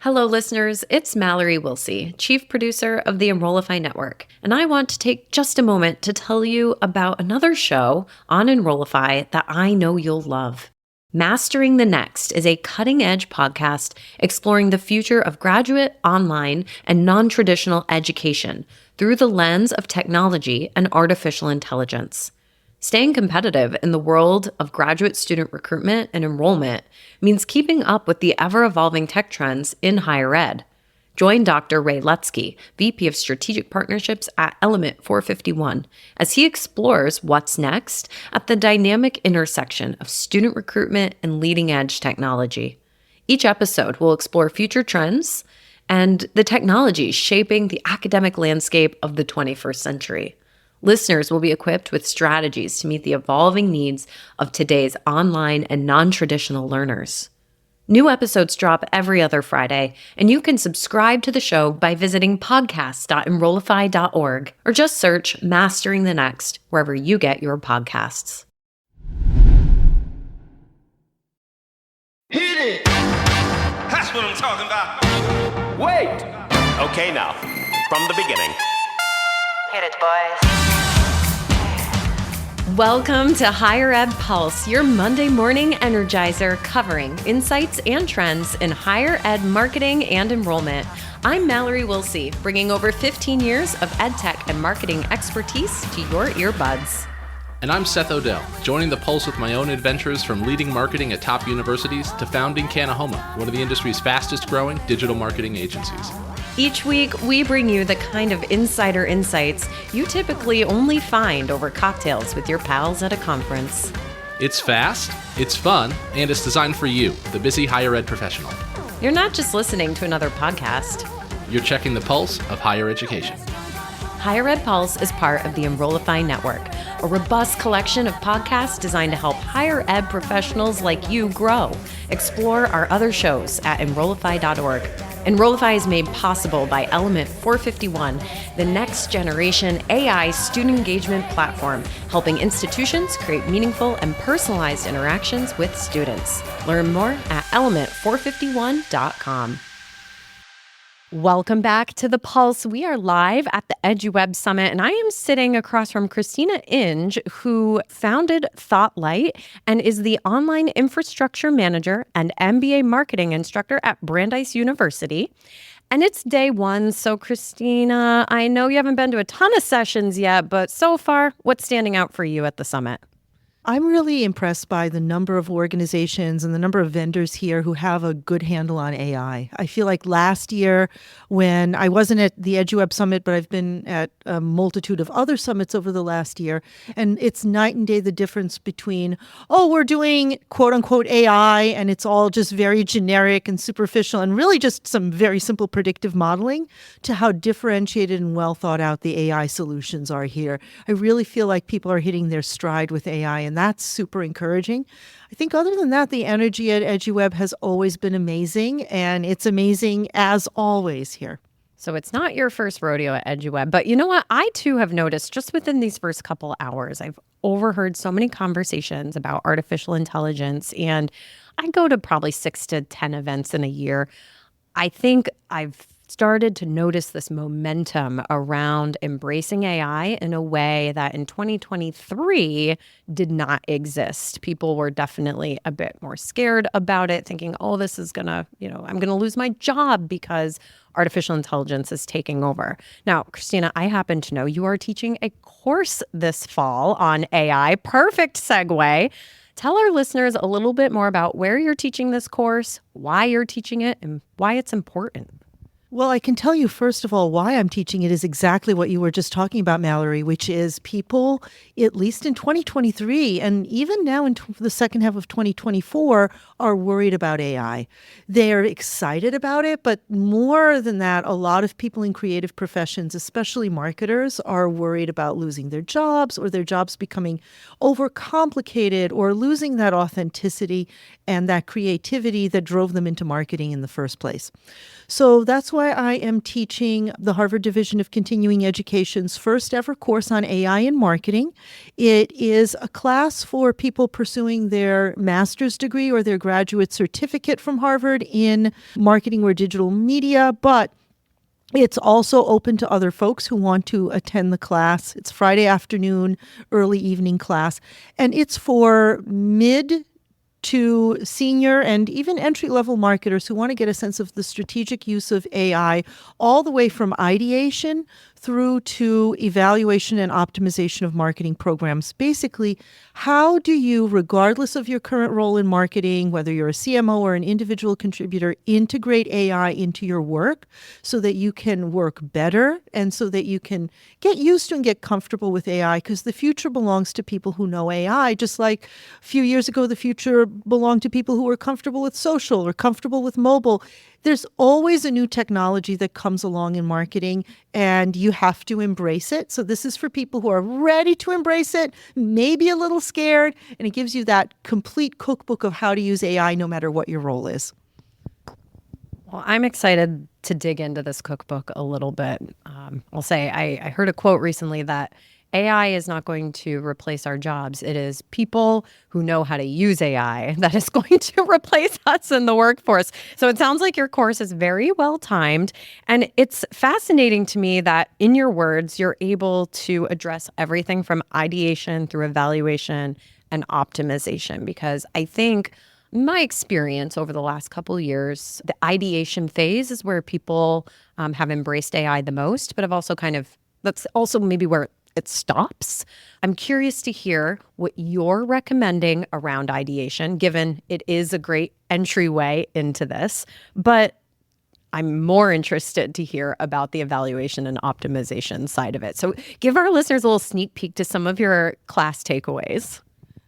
Hello, listeners. It's Mallory Willsea, Chief Producer of the Enrollify Network, and I want to take just a moment to tell you about another show on Enrollify that I know you'll love. Mastering the Next is a cutting-edge podcast exploring the future of graduate, online, and non-traditional education through the lens of technology and artificial intelligence. Staying competitive in the world of graduate student recruitment and enrollment means keeping up with the ever-evolving tech trends in higher ed. Join Dr. Ray Lutsky, VP of Strategic Partnerships at Element 451, as he explores what's next at the dynamic intersection of student recruitment and leading-edge technology. Each episode will explore future trends and the technologies shaping the academic landscape of the 21st century. Listeners will be equipped with strategies to meet the evolving needs of today's online and non-traditional learners. New episodes drop every other Friday, and you can subscribe to the show by visiting podcast.enrollify.org or just search Mastering the Next wherever you get your podcasts. Hit it! That's what I'm talking about. Wait! Okay, now, from the beginning. Hit it, boys. Welcome to Higher Ed Pulse, your Monday morning energizer covering insights and trends in higher ed marketing and enrollment. I'm Mallory Willsea, bringing over 15 years of ed tech and marketing expertise to your earbuds. And I'm Seth Odell, joining the Pulse with my own adventures from leading marketing at top universities to founding Kanahoma, one of the industry's fastest growing digital marketing agencies. Each week, we bring you the kind of insider insights you typically only find over cocktails with your pals at a conference. It's fast, it's fun, and it's designed for you, the busy higher ed professional. You're not just listening to another podcast. You're checking the pulse of higher education. Higher Ed Pulse is part of the Enrollify Network, a robust collection of podcasts designed to help higher ed professionals like you grow. Explore our other shows at enrollify.org. Enrollify is made possible by Element 451, the next generation AI student engagement platform, helping institutions create meaningful and personalized interactions with students. Learn more at element451.com. Welcome back to The Pulse. We are live at the EduWeb Summit, and I am sitting across from Christina Inge, who founded ThoughtLight and is the online infrastructure manager and MBA marketing instructor at Brandei University. And it's day one, so Christina, I know you haven't been to a ton of sessions yet, but so far, what's standing out for you at the summit? I'm really impressed by the number of organizations and the number of vendors here who have a good handle on AI. I feel like last year when I wasn't at the EduWeb Summit, but I've been at a multitude of other summits over the last year, and it's night and day the difference between, we're doing quote unquote AI and it's all just very generic and superficial and really just some very simple predictive modeling, to how differentiated and well thought out the AI solutions are here. I really feel like people are hitting their stride with AI, and that's super encouraging. I think other than that, the energy at EduWeb has always been amazing, and it's amazing as always here. So it's not your first rodeo at EduWeb, but you know what? I too have noticed just within these first couple hours, I've overheard so many conversations about artificial intelligence, and I go to probably 6 to 10 events in a year. I think I've started to notice this momentum around embracing AI in a way that in 2023 did not exist. People were definitely a bit more scared about it, thinking, this is gonna, I'm gonna lose my job because artificial intelligence is taking over. Now, Christina, I happen to know you are teaching a course this fall on AI. Perfect segue. Tell our listeners a little bit more about where you're teaching this course, why you're teaching it, and why it's important. Well, I can tell you, first of all, why I'm teaching it is exactly what you were just talking about, Mallory, which is people, at least in 2023, and even now in the second half of 2024, are worried about AI. They're excited about it, but more than that, a lot of people in creative professions, especially marketers, are worried about losing their jobs or their jobs becoming overcomplicated or losing that authenticity and that creativity that drove them into marketing in the first place. So that's why why I am teaching the Harvard Division of Continuing Education's first ever course on AI in marketing. It is a class for people pursuing their master's degree or their graduate certificate from Harvard in marketing or digital media, but it's also open to other folks who want to attend the class. It's Friday afternoon, early evening class, and it's for mid to senior and even entry-level marketers who want to get a sense of the strategic use of AI all the way from ideation through to evaluation and optimization of marketing programs. Basically, how do you, regardless of your current role in marketing, whether you're a CMO or an individual contributor, integrate AI into your work so that you can work better and so that you can get used to and get comfortable with AI? Because the future belongs to people who know AI, just like a few years ago, the future belonged to people who were comfortable with social or comfortable with mobile. There's always a new technology that comes along in marketing, and you have to embrace it. So this is for people who are ready to embrace it, maybe a little scared, and it gives you that complete cookbook of how to use AI no matter what your role is. Well, I'm excited to dig into this cookbook a little bit. I'll say I heard a quote recently that AI is not going to replace our jobs. It is people who know how to use AI that is going to replace us in the workforce. So it sounds like your course is very well timed. And it's fascinating to me that in your words, you're able to address everything from ideation through evaluation and optimization, because I think my experience over the last couple of years, the ideation phase is where people have embraced AI the most, but have also that's also maybe where it stops. I'm curious to hear what you're recommending around ideation, given it is a great entryway into this. But I'm more interested to hear about the evaluation and optimization side of it. So give our listeners a little sneak peek to some of your class takeaways.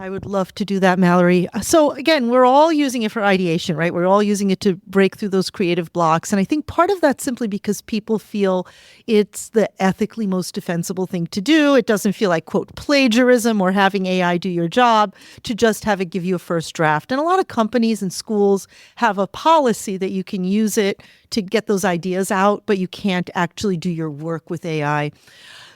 I would love to do that, Mallory. So again, we're all using it for ideation, right? We're all using it to break through those creative blocks. And I think part of that's simply because people feel it's the ethically most defensible thing to do. It doesn't feel like, quote, plagiarism or having AI do your job to just have it give you a first draft. And a lot of companies and schools have a policy that you can use it to get those ideas out, but you can't actually do your work with AI.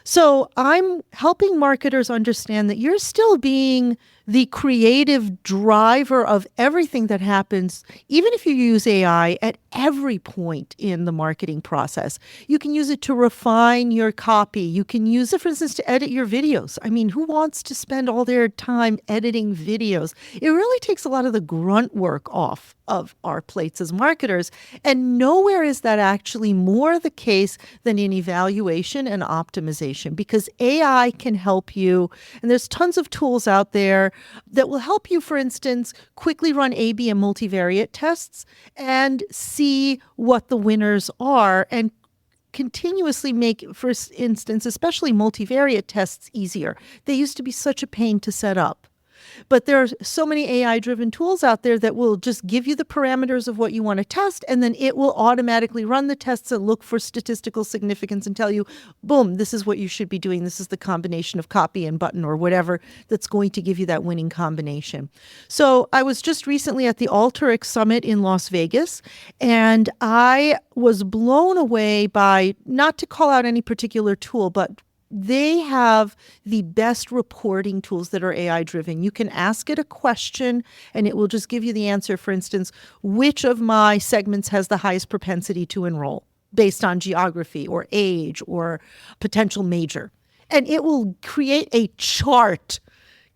So I'm helping marketers understand that you're still being the creative driver of everything that happens, even if you use AI at every point in the marketing process. You can use it to refine your copy. You can use it, for instance, to edit your videos. I mean, who wants to spend all their time editing videos? It really takes a lot of the grunt work off of our plates as marketers. And nowhere is that actually more the case than in evaluation and optimization, because AI can help you. And there's tons of tools out there that will help you, for instance, quickly run A/B and multivariate tests and see what the winners are and continuously make, for instance, especially multivariate tests easier. They used to be such a pain to set up. But there are so many AI-driven tools out there that will just give you the parameters of what you want to test, and then it will automatically run the tests and look for statistical significance and tell you, boom, this is what you should be doing. This is the combination of copy and button or whatever that's going to give you that winning combination. So I was just recently at the Alteryx Summit in Las Vegas, and I was blown away by, not to call out any particular tool, but they have the best reporting tools that are AI-driven. You can ask it a question, and it will just give you the answer. For instance, which of my segments has the highest propensity to enroll based on geography or age or potential major? And it will create a chart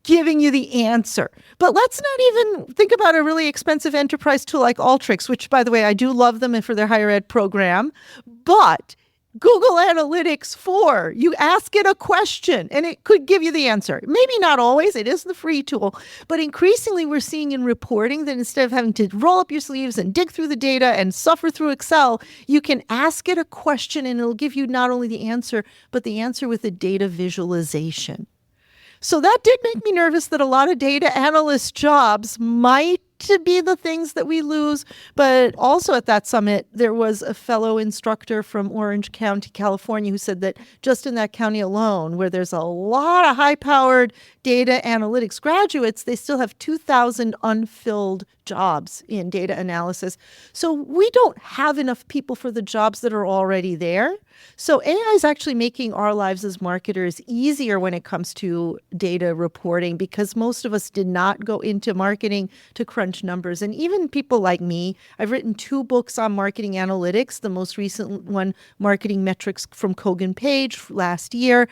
giving you the answer. But let's not even think about a really expensive enterprise tool like Alteryx, which, by the way, I do love them for their higher ed program. But Google Analytics 4, you ask it a question and it could give you the answer. Maybe not always, it is the free tool, but increasingly we're seeing in reporting that instead of having to roll up your sleeves and dig through the data and suffer through Excel, you can ask it a question and it'll give you not only the answer, but the answer with a data visualization. So that did make me nervous that a lot of data analyst jobs might to be the things that we lose. But also at that summit, there was a fellow instructor from Orange County, California, who said that just in that county alone, where there's a lot of high-powered data analytics graduates, they still have 2,000 unfilled jobs in data analysis. So we don't have enough people for the jobs that are already there. So AI is actually making our lives as marketers easier when it comes to data reporting, because most of us did not go into marketing to crunch numbers. And even people like me, I've written 2 books on marketing analytics, the most recent one, Marketing Metrics from Kogan Page last year.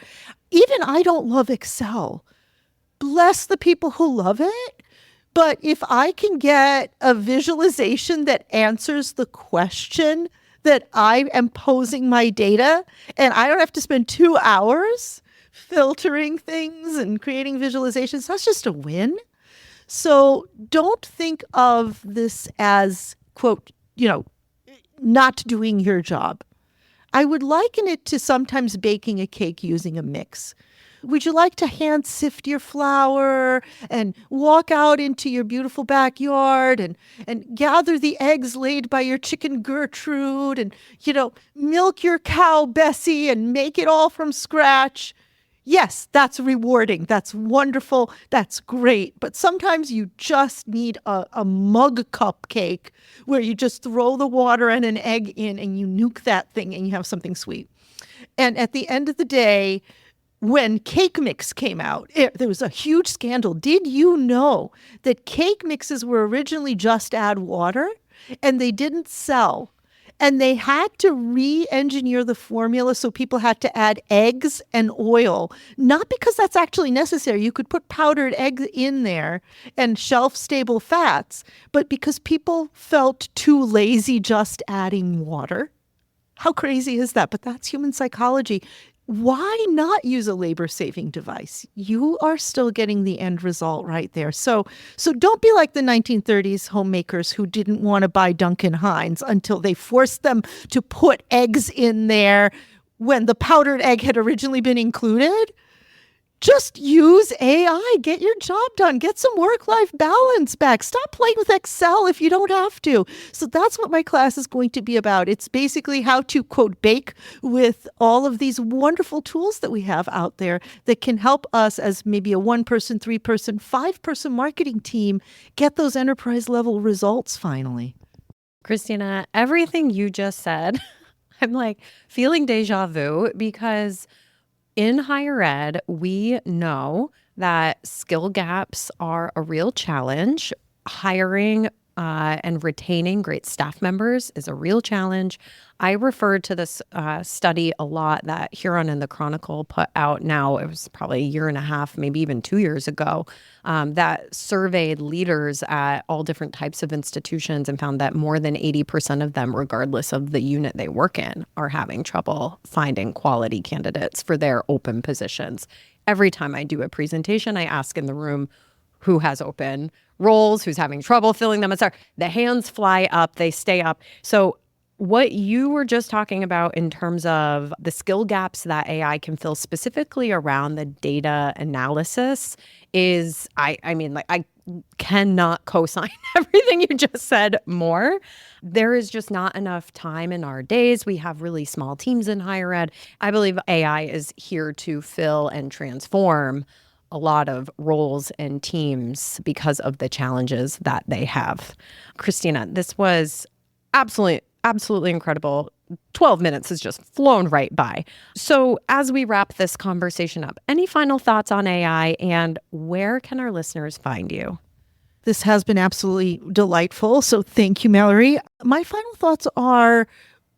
Even I don't love Excel. Bless the people who love it. But if I can get a visualization that answers the question that I am posing my data, and I don't have to spend 2 hours filtering things and creating visualizations, that's just a win. So don't think of this as, quote, not doing your job. I would liken it to sometimes baking a cake using a mix. Would you like to hand sift your flour and walk out into your beautiful backyard and gather the eggs laid by your chicken Gertrude and, milk your cow Bessie and make it all from scratch? Yes, that's rewarding. That's wonderful. That's great. But sometimes you just need a mug cupcake where you just throw the water and an egg in and you nuke that thing and you have something sweet. And at the end of the day, when cake mix came out, there was a huge scandal. Did you know that cake mixes were originally just add water and they didn't sell? And they had to re-engineer the formula so people had to add eggs and oil, not because that's actually necessary. You could put powdered eggs in there and shelf-stable fats, but because people felt too lazy just adding water. How crazy is that? But that's human psychology. Why not use a labor-saving device? You are still getting the end result right there. So don't be like the 1930s homemakers who didn't want to buy Duncan Hines until they forced them to put eggs in there when the powdered egg had originally been included. Just use AI. Get your job done. Get some work-life balance back. Stop playing with Excel if you don't have to. So that's what my class is going to be about. It's basically how to, quote, bake with all of these wonderful tools that we have out there that can help us as maybe a 1-person, 3-person, 5-person marketing team get those enterprise-level results finally. Christina, everything you just said, I'm like feeling deja vu, because in higher ed, we know that skill gaps are a real challenge. Hiring and retaining great staff members is a real challenge. I referred to this study a lot that Huron and the Chronicle put out now. It was probably a year and a half, maybe even 2 years ago, that surveyed leaders at all different types of institutions and found that more than 80% of them, regardless of the unit they work in, are having trouble finding quality candidates for their open positions. Every time I do a presentation, I ask in the room who has open roles, who's having trouble filling them. The hands fly up, they stay up. So what you were just talking about in terms of the skill gaps that AI can fill specifically around the data analysis is, I cannot co-sign everything you just said more. There is just not enough time in our days. We have really small teams in higher ed. I believe AI is here to fill and transform a lot of roles and teams because of the challenges that they have. Christina, this was absolutely incredible. 12 minutes has just flown right by. So as we wrap this conversation up, any final thoughts on AI, and where can our listeners find you? This has been absolutely delightful. So thank you, Mallory. My final thoughts are,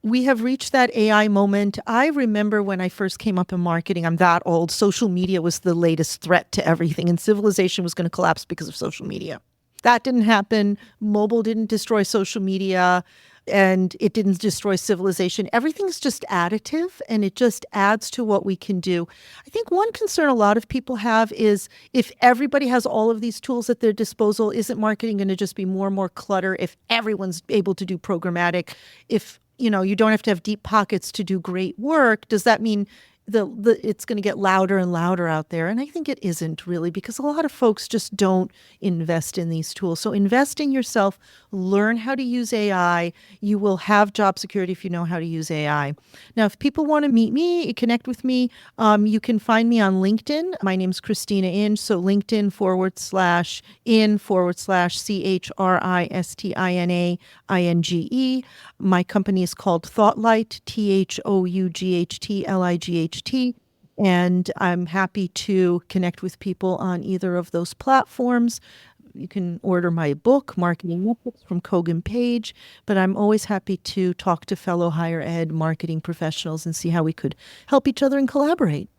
we have reached that AI moment. I remember when I first came up in marketing, I'm that old, social media was the latest threat to everything, and civilization was going to collapse because of social media. That didn't happen. Mobile didn't destroy social media, and it didn't destroy civilization. Everything's just additive, and it just adds to what we can do. I think one concern a lot of people have is, if everybody has all of these tools at their disposal, isn't marketing going to just be more and more clutter if everyone's able to do programmatic? If you don't have to have deep pockets to do great work, does that mean it's going to get louder and louder out there. And I think it isn't really, because a lot of folks just don't invest in these tools. So invest in yourself, learn how to use AI. You will have job security if you know how to use AI. Now, if people want to meet me, connect with me, you can find me on LinkedIn. My name's Christina Inge. So LinkedIn.com/in/CHRISTINAINGE. My company is called ThoughtLight, THOUGHTLIGHT. And I'm happy to connect with people on either of those platforms. You can order my book, Marketing Ethics, from Kogan Page, but I'm always happy to talk to fellow higher ed marketing professionals and see how we could help each other and collaborate.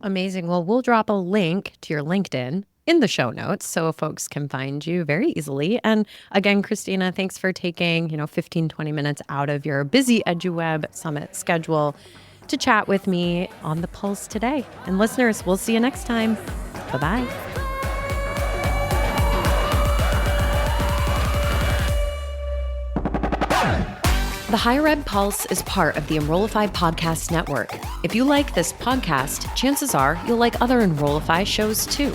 Amazing. Well, we'll drop a link to your LinkedIn in the show notes so folks can find you very easily. And again, Christina, thanks for taking, 15, 20 minutes out of your busy EduWeb Summit schedule to chat with me on The Pulse today. And listeners, we'll see you next time. Bye-bye. The Higher Ed Pulse is part of the Enrollify podcast network. If you like this podcast, chances are you'll like other Enrollify shows too.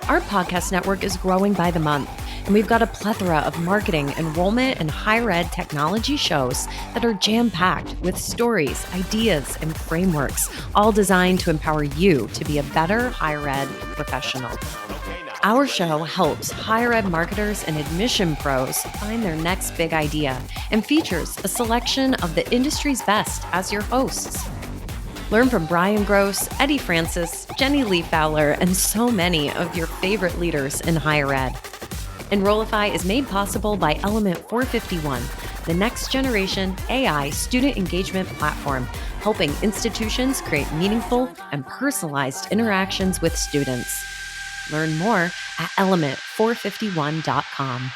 Our podcast network is growing by the month, and we've got a plethora of marketing, enrollment, and higher ed technology shows that are jam-packed with stories, ideas, and frameworks, all designed to empower you to be a better higher ed professional. Our show helps higher ed marketers and admission pros find their next big idea and features a selection of the industry's best as your hosts. Learn from Brian Gross, Eddie Francis, Jenny Lee Fowler, and so many of your favorite leaders in higher ed. Enrollify is made possible by Element 451, the next generation AI student engagement platform, helping institutions create meaningful and personalized interactions with students. Learn more at element451.com.